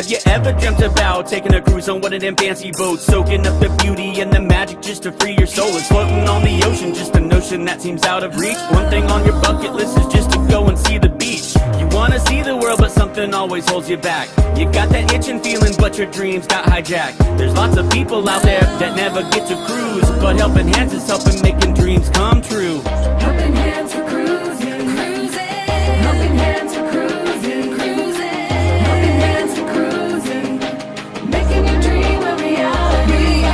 Have you ever dreamt about taking a cruise on one of them fancy boats, soaking up the beauty and the magic just to free your soul? It's floating on the ocean, just a notion that seems out of reach. One thing on your bucket list is just to go and see the beach. You wanna see the world, but something always holds you back. You got that itching feeling, but your dreams got hijacked. There's lots of people out there that never get to cruise, but helping hands is helping making dreams come true. Helping hands for cruising, cruising. Helping hands for cruising, cruising. Helping hands for cruising, making your dream a reality.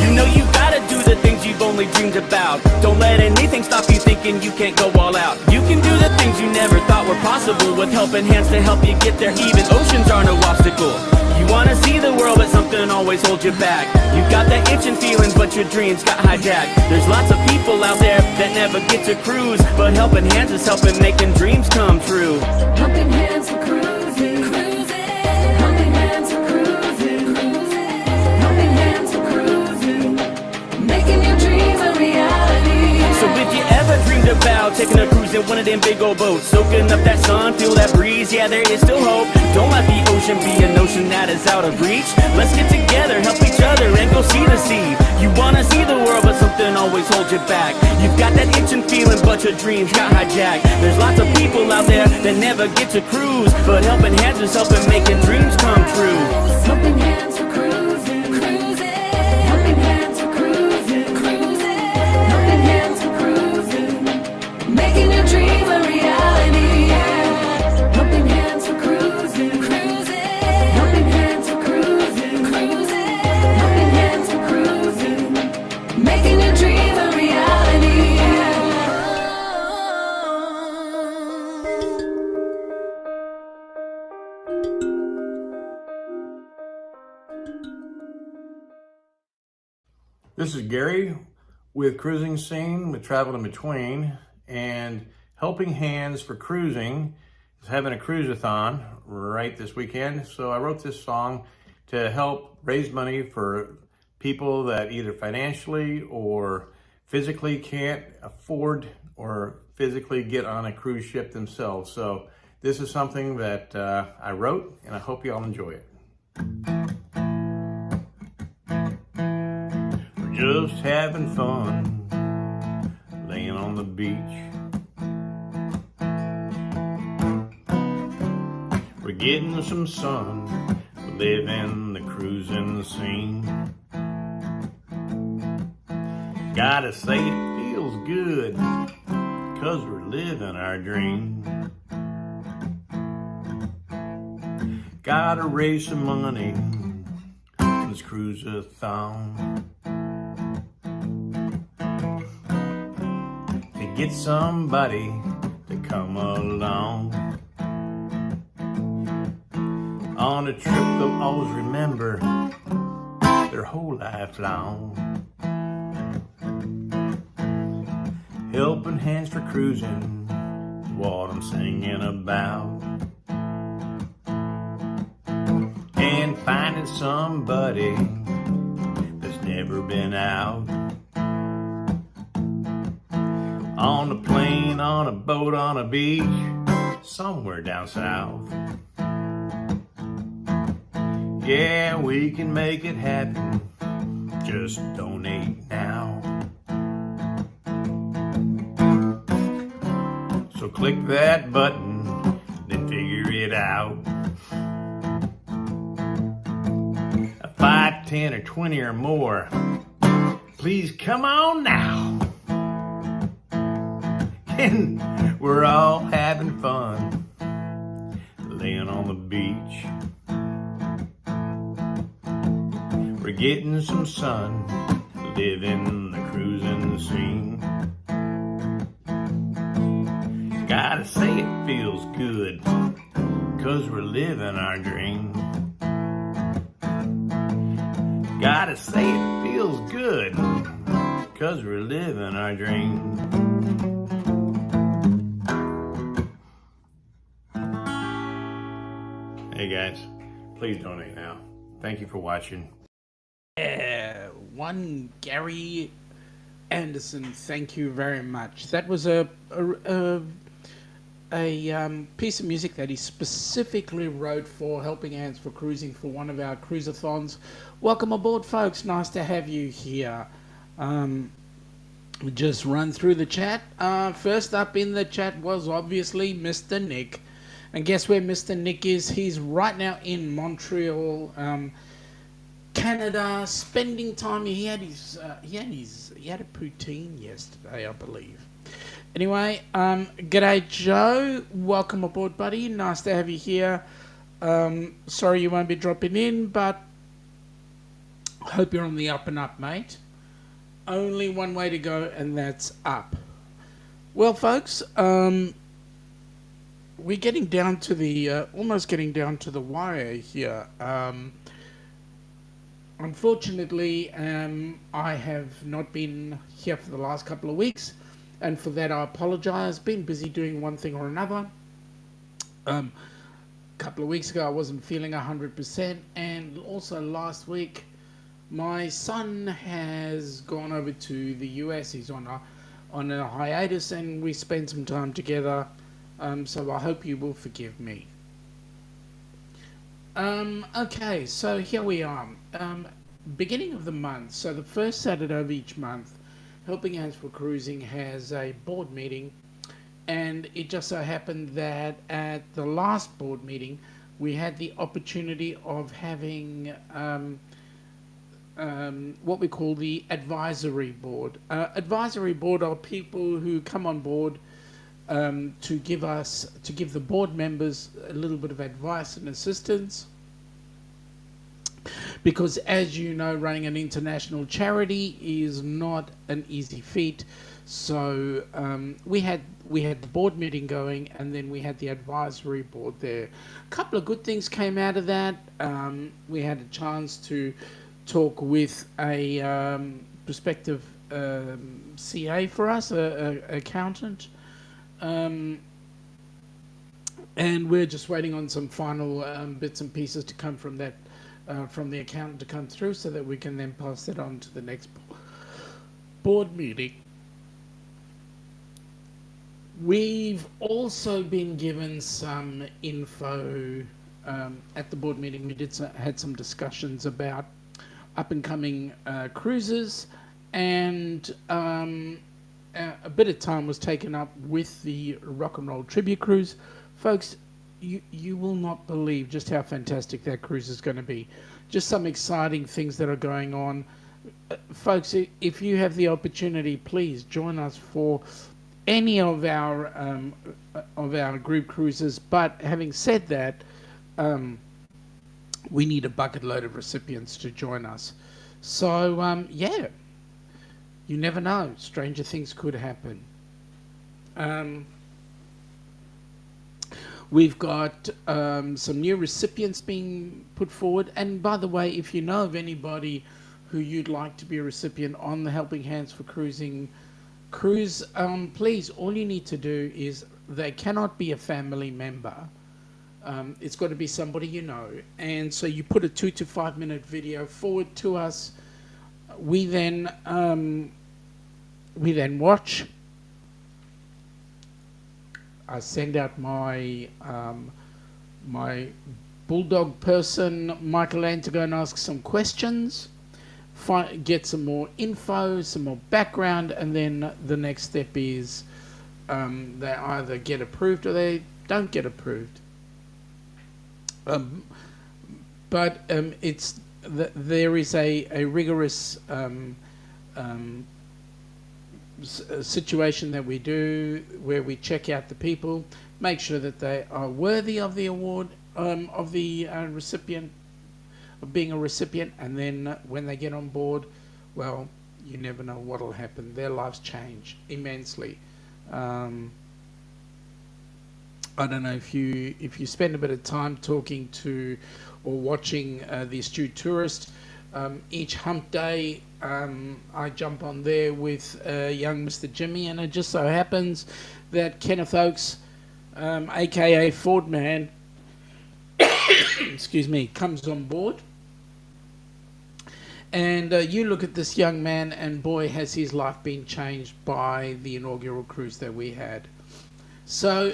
You know you gotta do the things you've only dreamed about. Don't let anything stop you thinking you can't go all out. You can do the things you never thought were possible, with helping hands to help you get there. Even oceans are no obstacle. You wanna see the world, but something always holds you back. You got that itching feeling, but your dreams got hijacked. There's lots of people out there that never get to cruise, but helping hands is helping making dreams come true. Helping hands for cruising, cruising. Helping hands for cruising, cruising. Helping hands for cruising, making your dreams a reality. So if you ever dreamed about taking a cruise in one of them big old boats, soaking up that sun, feel that breeze, yeah, there is still hope. Don't let the ocean be a notion that is out of reach. Let's get together, help each other, and go see the sea. You wanna see the world, but something always holds you back. You've got that itching feeling, but your dreams got hijacked. There's lots of people out there that never get to cruise, but helping hands is helping making dreams come true. Helping hands for cruising, cruising. Helping hands for cruising, cruising. Helping hands for cruising, making your dream a reality. Helping hands for cruising, cruising. Helping hands for cruising, cruising. Helping hands for cruising, making your dream a reality. This is Gary with Cruising Scene with Travel in Between, and Helping Hands for Cruising is having a cruise-a-thon right this weekend. So I wrote this song to help raise money for people that either financially or physically can't afford or physically get on a cruise ship themselves. So this is something that I wrote, and I hope you all enjoy it. Just having fun, laying on the beach. We're getting some sun, living the cruising scene. Gotta say it feels good, 'cause we're living our dream. Gotta raise some money, let's cruise-a-thon. Get somebody to come along on a trip they'll always remember their whole life long. Helping hands for cruising is what I'm singing about, and finding somebody that's never been out. On a plane, on a boat, on a beach, somewhere down south. Yeah, we can make it happen, just donate now. So click that button, then figure it out. 5, 10, or 20 or more, please come on now. And we're all having fun, laying on the beach. We're getting some sun, living the cruising scene. Gotta say it feels good, 'cause we're living our dream. Gotta say it feels good, 'cause we're living our dream. Hey guys, please donate now. Thank you for watching. One Gary Anderson, thank you very much. That was a a piece of music that he specifically wrote for Helping Hands for Cruising for one of our cruisathons. Welcome aboard, folks. Nice to have you here. Just run through the chat. First up in the chat was obviously Mr. Nick. And guess where Mr. Nick is? He's right now in Montreal, Canada, spending time. He had a poutine yesterday, I believe. Anyway, g'day Joe. Welcome aboard, buddy. Nice to have you here. Sorry you won't be dropping in, but hope you're on the up and up, mate. Only one way to go, and that's up. Well, folks, we're getting down to the almost getting down to the wire here. Unfortunately, I have not been here for the last couple of weeks, and for that I apologise. Been busy doing one thing or another. A couple of weeks ago I wasn't feeling 100%, and also last week my son has gone over to the US. He's on a hiatus, and we spent some time together. So I hope you will forgive me. Okay, so here we are. Beginning of the month, so the first Saturday of each month, Helping Hands for Cruising has a board meeting, and it just so happened that at the last board meeting we had the opportunity of having what we call the advisory board. Advisory board are people who come on board to give the board members a little bit of advice and assistance, because as you know, running an international charity is not an easy feat. So we had the board meeting going, and then we had the advisory board there. A couple of good things came out of that. We had a chance to talk with a prospective CA for us, a accountant, and we're just waiting on some final bits and pieces to come from that, from the accountant to come through, so that we can then pass that on to the next board meeting. We've also been given some info at the board meeting. We had some discussions about up and coming cruises, and a bit of time was taken up with the RNR Tribute Cruise. Folks, you will not believe just how fantastic that cruise is going to be. Just some exciting things that are going on. Folks, if you have the opportunity, please join us for any of our group cruises. But having said that, we need a bucket load of recipients to join us. So, yeah, you never know. Stranger things could happen. We've got some new recipients being put forward. And by the way, if you know of anybody who you'd like to be a recipient on the Helping Hands for Cruising cruise, please, all you need to do is, they cannot be a family member. It's got to be somebody you know, and so you put a 2 to 5 minute video forward to us. We then watch. I send out my my bulldog person, Michael, to go and ask some questions, get some more info, some more background, and then the next step is they either get approved or they don't get approved. But there is a rigorous situation that we do, where we check out the people, make sure that they are worthy of the award, of the recipient, of being a recipient, and then when they get on board, well, you never know what will happen. Their lives change immensely. I don't know if you spend a bit of time talking to or watching the Astute Tourist. Each hump day, I jump on there with young Mr. Jimmy, and it just so happens that Kenneth Oakes, aka Ford Man, excuse me, comes on board. And you look at this young man, and boy, has his life been changed by the inaugural cruise that we had. So,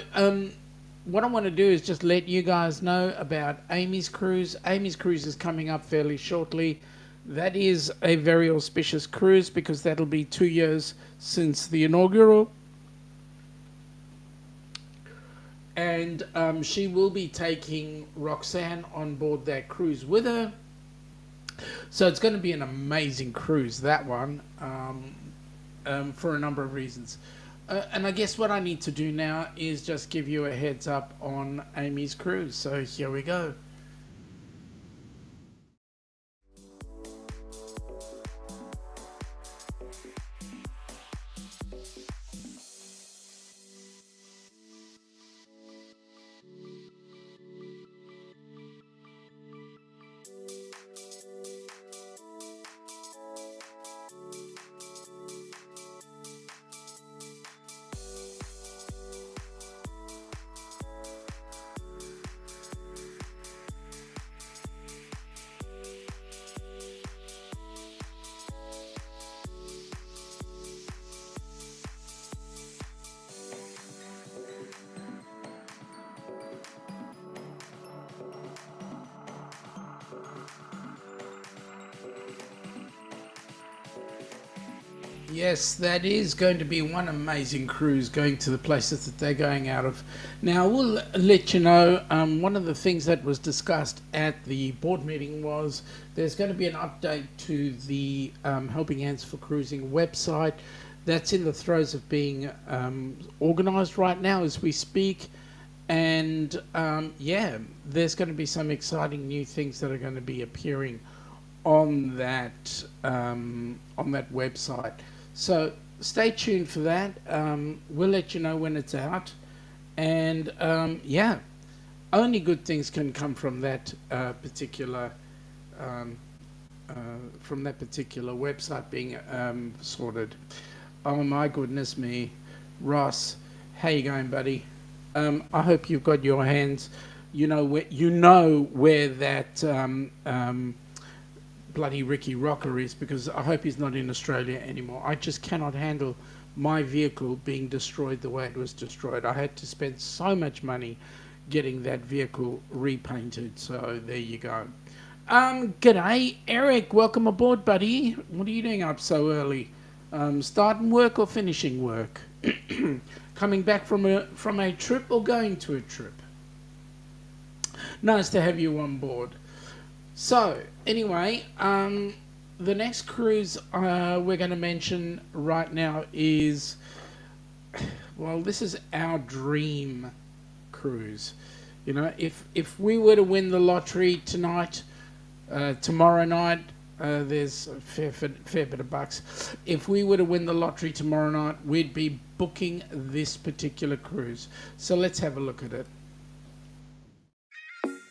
what I want to do is just let you guys know about Amy's cruise. Amy's cruise is coming up fairly shortly. That is a very auspicious cruise because that'll be 2 years since the inaugural. And she will be taking Roxanne on board that cruise with her. So it's going to be an amazing cruise, that one, for a number of reasons. And I guess what I need to do now is just give you a heads up on Amy's cruise. So here we go. Yes, that is going to be one amazing cruise, going to the places that they're going out of. Now, we'll let you know, one of the things that was discussed at the board meeting was there's going to be an update to the Helping Hands for Cruising website. That's in the throes of being organised right now as we speak. And yeah, there's going to be some exciting new things that are going to be appearing on that website. So stay tuned for that. We'll let you know when it's out. And yeah, only good things can come from that particular website being sorted. Oh my goodness me, Ross, how you going, buddy? I hope you've got your hands. You know where that bloody Ricky Rocker is, because I hope he's not in Australia anymore. I just cannot handle my vehicle being destroyed the way it was destroyed. I had to spend so much money getting that vehicle repainted. So there you go. G'day, Eric. Welcome aboard, buddy. What are you doing up so early? Starting work or finishing work? Coming back from a trip or going to a trip? Nice to have you on board. So, anyway, the next cruise we're going to mention right now is, well, this is our dream cruise. You know, if we were to win the lottery tonight, tomorrow night, there's a fair bit of bucks. If we were to win the lottery tomorrow night, we'd be booking this particular cruise. So let's have a look at it.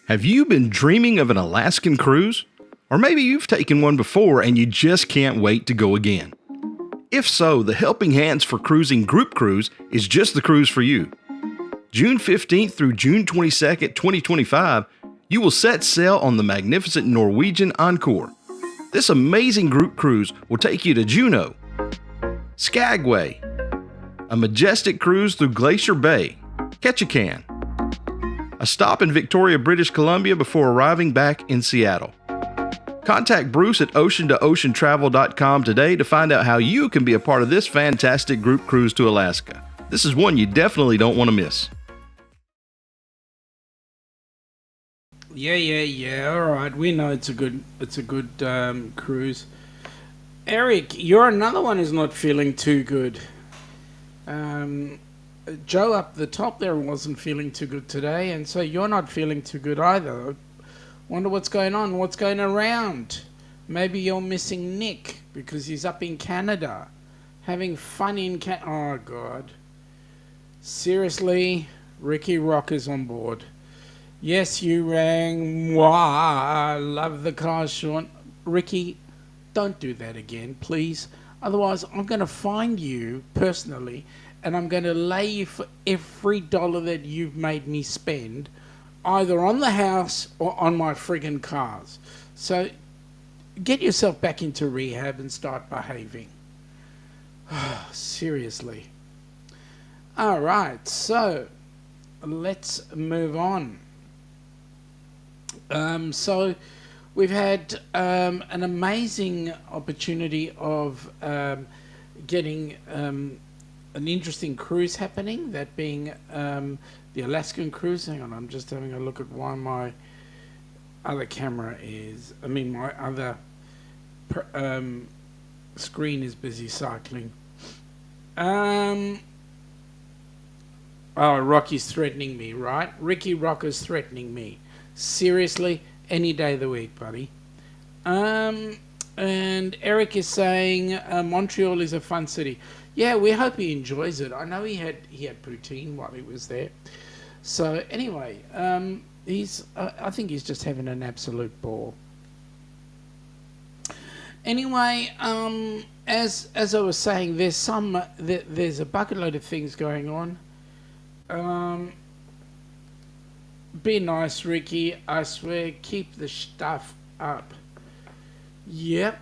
Have you been dreaming of an Alaskan cruise? Or maybe you've taken one before and you just can't wait to go again. If so, the Helping Hands for Cruising Group Cruise is just the cruise for you. June 15th through June 22nd, 2025, you will set sail on the magnificent Norwegian Encore. This amazing group cruise will take you to Juneau, Skagway, a majestic cruise through Glacier Bay, Ketchikan, a stop in Victoria, British Columbia before arriving back in Seattle. Contact Bruce at ocean2oceantravel.com today to find out how you can be a part of this fantastic group cruise to Alaska. This is one you definitely don't want to miss. Yeah. All right, we know it's a good cruise. Eric, you're another one who's not feeling too good. Joe up the top there wasn't feeling too good today, and so you're not feeling too good either. Wonder what's going on, what's going around. Maybe you're missing Nick because he's up in Canada having fun in oh God. Seriously, Ricky Rock is on board. Yes, you rang. Mwah, I love the car, Shaun. Ricky, don't do that again, please. Otherwise, I'm going to find you personally, and I'm going to lay you for every dollar that you've made me spend, either on the house or on my friggin' cars. So get yourself back into rehab and start behaving. Seriously. All right, so let's move on. So we've had an amazing opportunity of getting an interesting cruise happening, that being the Alaskan cruise. Hang on, I'm just having a look at why my other camera is, my other screen is busy cycling. Oh, Rocky's threatening me, right? Ricky Rocker's threatening me. Seriously, any day of the week, buddy. And Eric is saying Montreal is a fun city. Yeah, we hope he enjoys it. I know he had poutine while he was there. So anyway, I think he's just having an absolute ball. Anyway, as I was saying, there's a bucket load of things going on. Be nice, Ricky. I swear, keep the stuff up. Yep,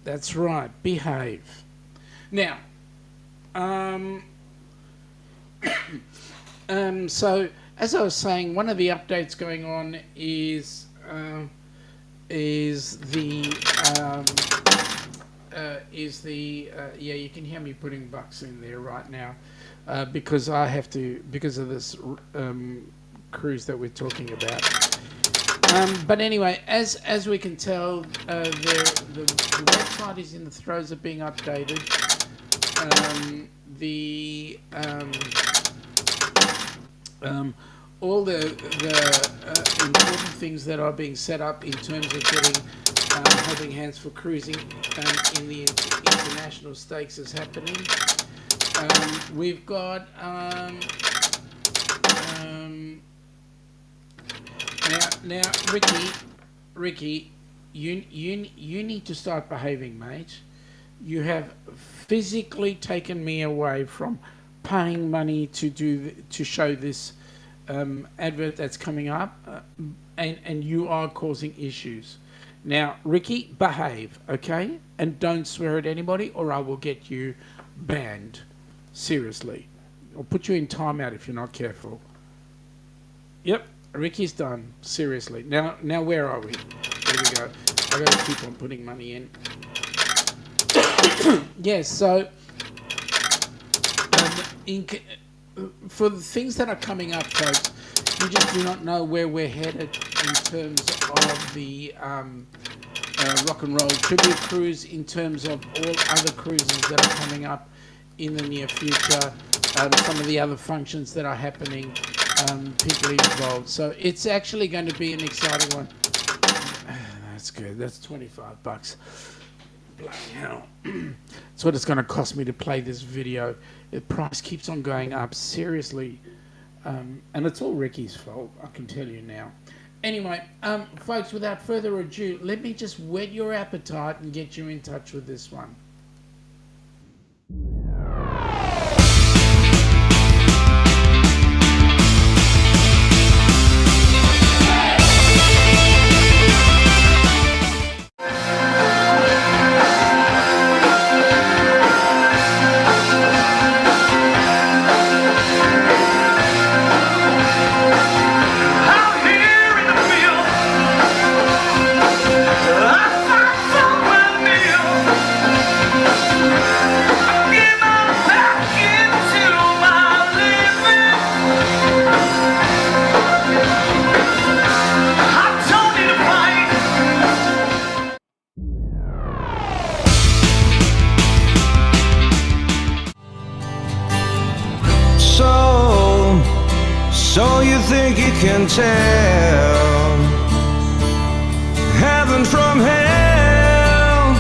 that's right. Behave. Now, so as I was saying, one of the updates going on is yeah, you can hear me putting bucks in there right now because I have to, because of this cruise that we're talking about. But anyway, as we can tell, the website is in the throes of being updated. All the important things that are being set up in terms of getting helping hands for cruising in the international stakes is happening. We've got now Ricky, you need to start behaving, mate. You have physically taken me away from paying money to show this advert that's coming up, and you are causing issues. Now, Ricky, behave, okay? And don't swear at anybody, or I will get you banned. Seriously. I'll put you in timeout if you're not careful. Yep, Ricky's done. Seriously. Now where are we? There we go. I got to keep on putting money in. Yes, so for the things that are coming up, folks, you just do not know where we're headed in terms of the Rock and Roll Tribute Cruise, in terms of all other cruises that are coming up in the near future, some of the other functions that are happening, people involved. So it's actually going to be an exciting one. That's good. That's $25. Bloody hell. That's what it's going to cost me to play this video. The price keeps on going up, seriously. And it's all Ricky's fault, I can tell you now. Anyway, folks, without further ado, let me just whet your appetite and get you in touch with this one. So you think you can tell heaven from hell,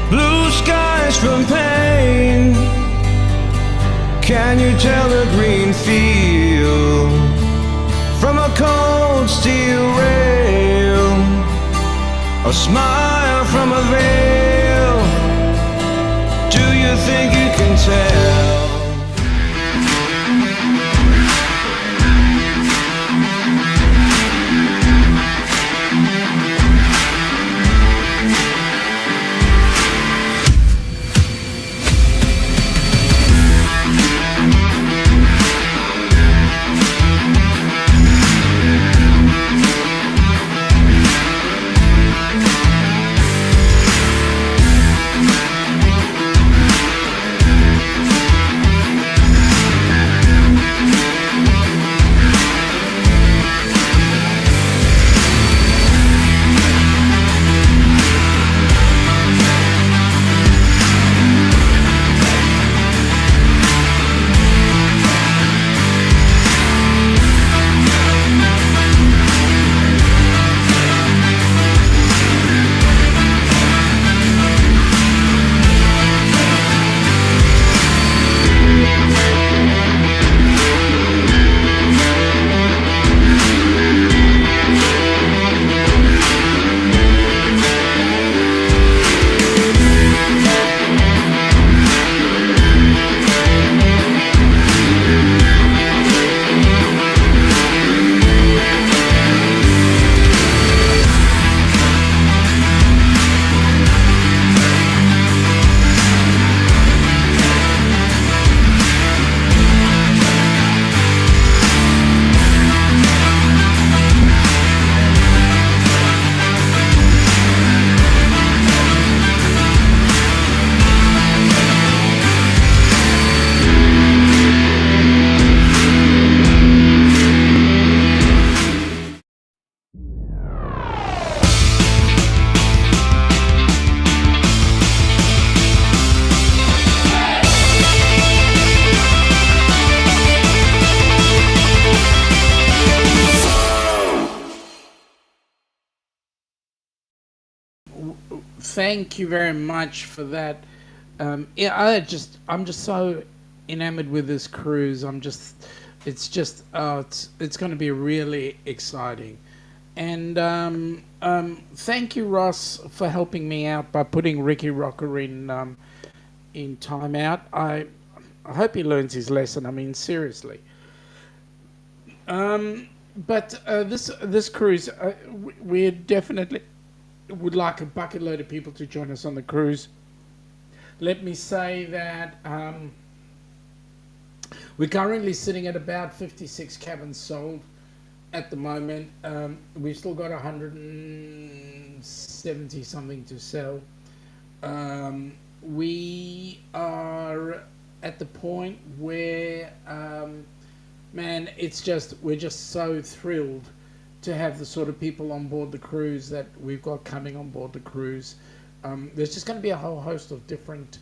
blue skies from pain? Can you tell a green field from a cold steel rail, a smile from a veil? Do you think you can tell? thank you very much for that. I'm just so enamored with this cruise. It's going to be really exciting. And thank you, Ross, for helping me out by putting Ricky Rocker in timeout. I hope he learns his lesson. I mean, seriously. But this cruise, we definitely would like a bucket load of people to join us on the cruise. Let me say that we're currently sitting at about 56 cabins sold at the moment. We've still got 170 something to sell. We are at the point where, man, we're just so thrilled to have the sort of people on board the cruise that we've got coming on board the cruise. There's just going to be a whole host of different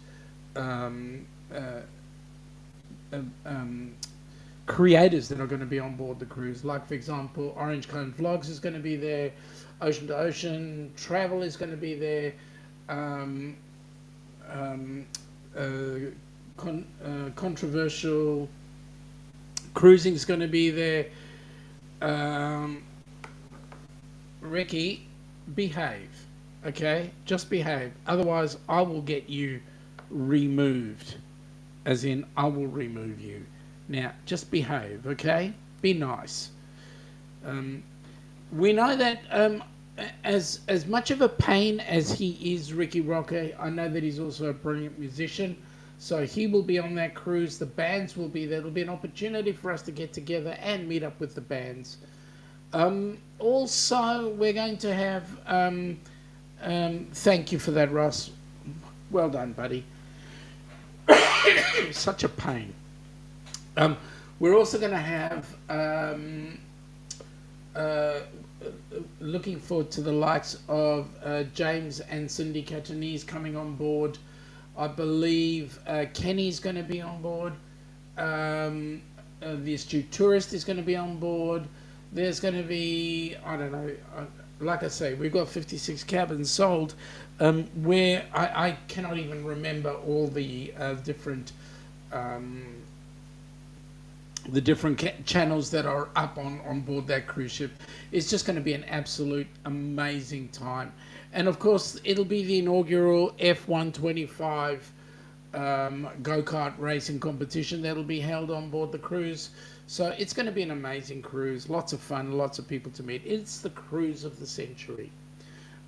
creators that are going to be on board the cruise. Like, for example, Orange Cone Vlogs is going to be there, Ocean to Ocean Travel is going to be there, Controversial Cruising is going to be there. Ricky, behave, okay? Just behave. Otherwise, I will get you removed. As in, I will remove you. Now, just behave, okay? Be nice. We know that as much of a pain as he is, Ricky Rocker, I know that he's also a brilliant musician. So he will be on that cruise. The bands will be there. It'll be an opportunity for us to get together and meet up with the bands. Also, we're going to have... thank you for that, Ross. Well done, buddy. Such a pain. We're also going to have... looking forward to the likes of James and Cindy Catanese coming on board. I believe Kenny's going to be on board. The Astute Tourist is going to be on board. There's going to be, I don't know, like I say, we've got 56 cabins sold, where I cannot even remember all the different channels that are up on board that cruise ship. It's just going to be an absolute amazing time. And of course, it'll be the inaugural F125 go-kart racing competition that'll be held on board the cruise. So it's going to be an amazing cruise. Lots of fun, lots of people to meet. It's the cruise of the century.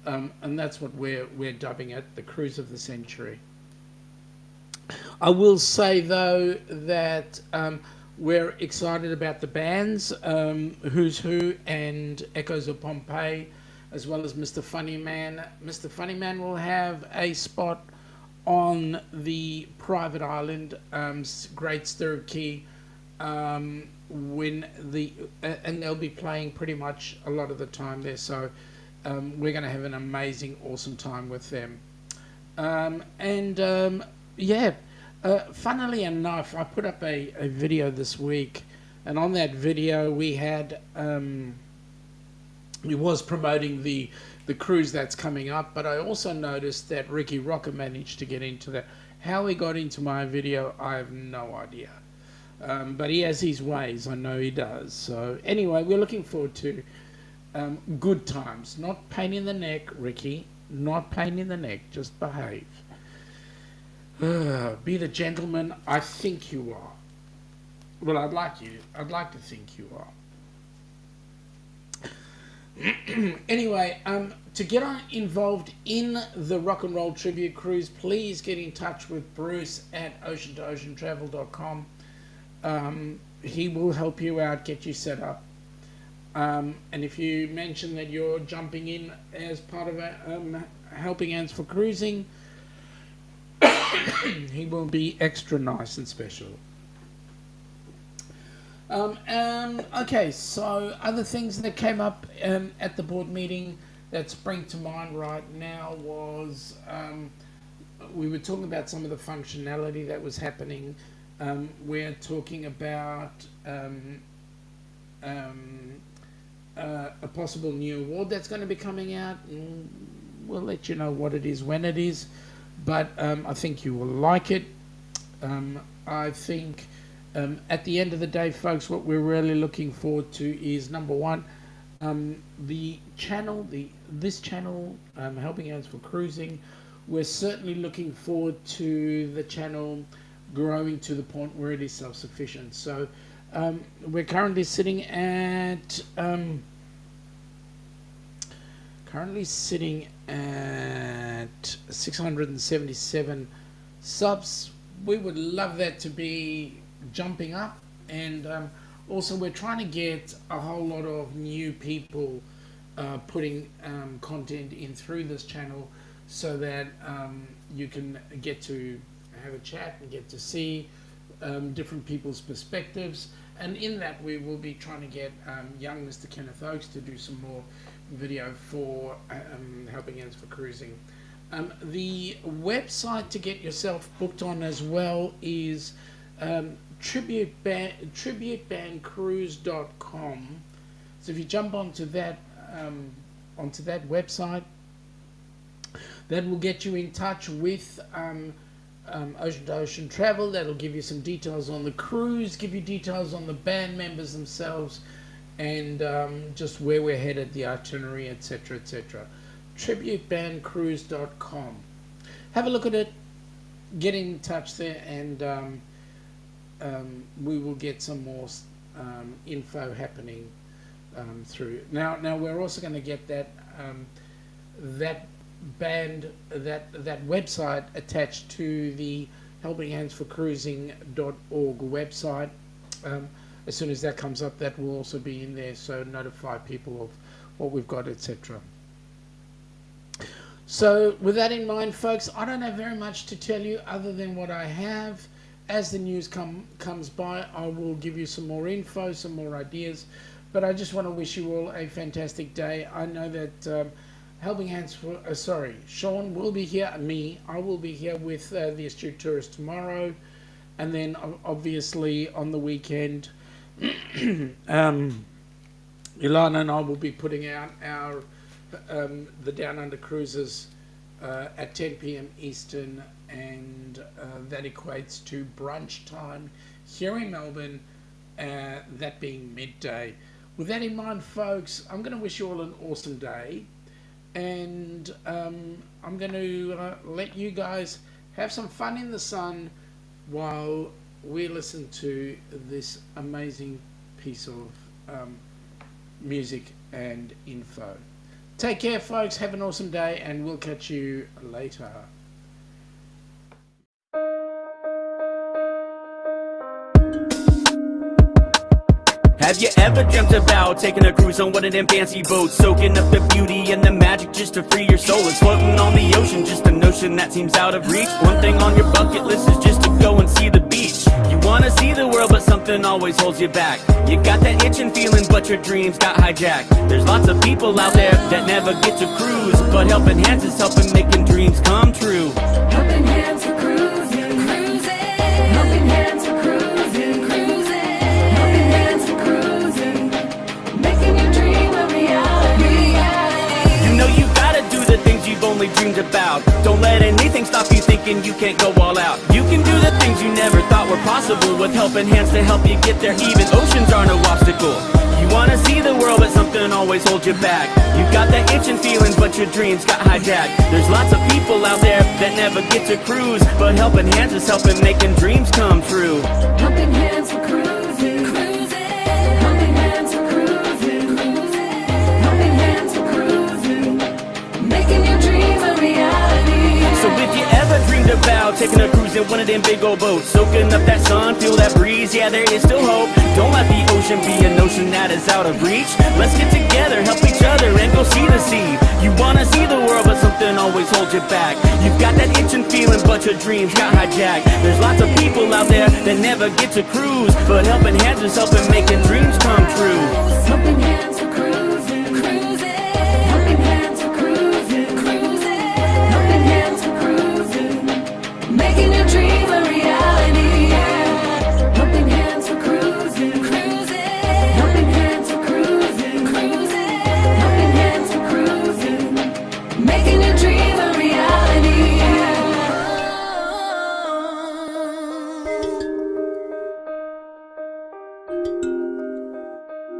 And that's what we're dubbing it, the cruise of the century. I will say, though, that we're excited about the bands, Who's Who and Echoes of Pompeii, as well as Mr. Funny Man. Mr. Funny Man will have a spot on the private island, Great Stirrup Key, and they'll be playing pretty much a lot of the time there. So we're going to have an amazing, awesome time with them. Funnily enough, I put up a video this week, and on that video we had he was promoting the cruise that's coming up, but I also noticed that Ricky Rocker managed to get into that. How he got into my video, I have no idea. But he has his ways, I know he does. So anyway, we're looking forward to good times. Not pain in the neck, Ricky. Not pain in the neck, just behave. Be the gentleman I think you are. Well, I'd like to think you are. Anyway, to get involved in the Rock and Roll Tribute Cruise, please get in touch with Bruce at oceantooceantravel.com. He will help you out, get you set up. And if you mention that you're jumping in as part of Helping Hands for Cruising, he will be extra nice and special. Okay, so other things that came up at the board meeting that spring to mind right now was we were talking about some of the functionality that was happening. We're talking about a possible new award that's going to be coming out. we'll let you know what it is when it is, but I think you will like it. I think at the end of the day, folks, what we're really looking forward to is, number one, the channel, this channel, Helping Hands for Cruising. We're certainly looking forward to the channel growing to the point where it is self-sufficient. So we're currently sitting at 677 subs. We would love that to be jumping up, and also we're trying to get a whole lot of new people putting content in through this channel, so that you can get to have a chat and get to see different people's perspectives. And in that, we will be trying to get young Mr. Kenneth Oakes to do some more video for Helping Hands for Cruising. The website to get yourself booked on as well is tributebandcruise.com. So if you jump onto that website, that will get you in touch with Ocean to Ocean Travel. That'll give you some details on the cruise, give you details on the band members themselves, and just where we're headed, the itinerary, etc., etc. tributebandcruise.com. Have a look at it, get in touch there, and we will get some more info happening through. Now we're also going to get that website attached to the helpinghandsforcruising.org website. As soon as that comes up, that will also be in there, so notify people of what we've got, etc. So with that in mind, folks, I don't have very much to tell you other than what I have. As the news comes by, I will give you some more info, some more ideas, but I just want to wish you all a fantastic day. I know that Helping Hands for, Shaun will be here, I will be here with the Astute Tourist tomorrow, and then obviously on the weekend, Ilana and I will be putting out our the Down Under cruises at 10 p.m. Eastern, and that equates to brunch time here in Melbourne, that being midday. With that in mind, folks, I'm going to wish you all an awesome day. And I'm going to let you guys have some fun in the sun while we listen to this amazing piece of music and info. Take care, folks. Have an awesome day, and we'll catch you later. Have you ever dreamt about taking a cruise on one of them fancy boats, soaking up the beauty and the magic just to free your soul? It's floating on the ocean, just a notion that seems out of reach. One thing on your bucket list is just to go and see the beach. You wanna see the world, but something always holds you back. You got that itching feeling, but your dreams got hijacked. There's lots of people out there that never get to cruise, but Helping Hands is helping making dreams come true. Helping Hands for Cruising, cruising. Helping Hands for Cruising, cruising. Helping Hands for Cruising, making your dream a reality. You know you gotta do the things you've only dreamed about. Don't let anything stop you thinking you can't go all out. You can do the things you never thought were possible with Helping Hands to help you get there. Even oceans are no obstacle. You wanna see the world, but something always holds you back. You got that itching feeling, but your dreams got hijacked. There's lots of people out there that never get to cruise, but Helping Hands is helping making dreams come true. Helping Hands for Cruising, cruising. Helping Hands for Cruising, cruising. Helping Hands for Cruising, making your dream a reality. So if you ever dreamed about taking a cruise in one of them big old boats, soaking up that sun, feel that breeze, yeah, there is still hope. Don't let the ocean be a notion that is out of reach. Let's get together, help each other, and go see the sea. You wanna see the world, but something always holds you back. You've got that itching feeling, but your dreams got hijacked. There's lots of people out there that never get to cruise, but Helping Hands is helping making dreams come true. Helping Hands for Cruising, cruising. Helping Hands for Cruising, cruising. Helping Hands for Cruising, making your dream a reality. Helping Hands for Cruising, cruising. Helping Hands for Cruising, cruising. Helping Hands for Cruising, making your dream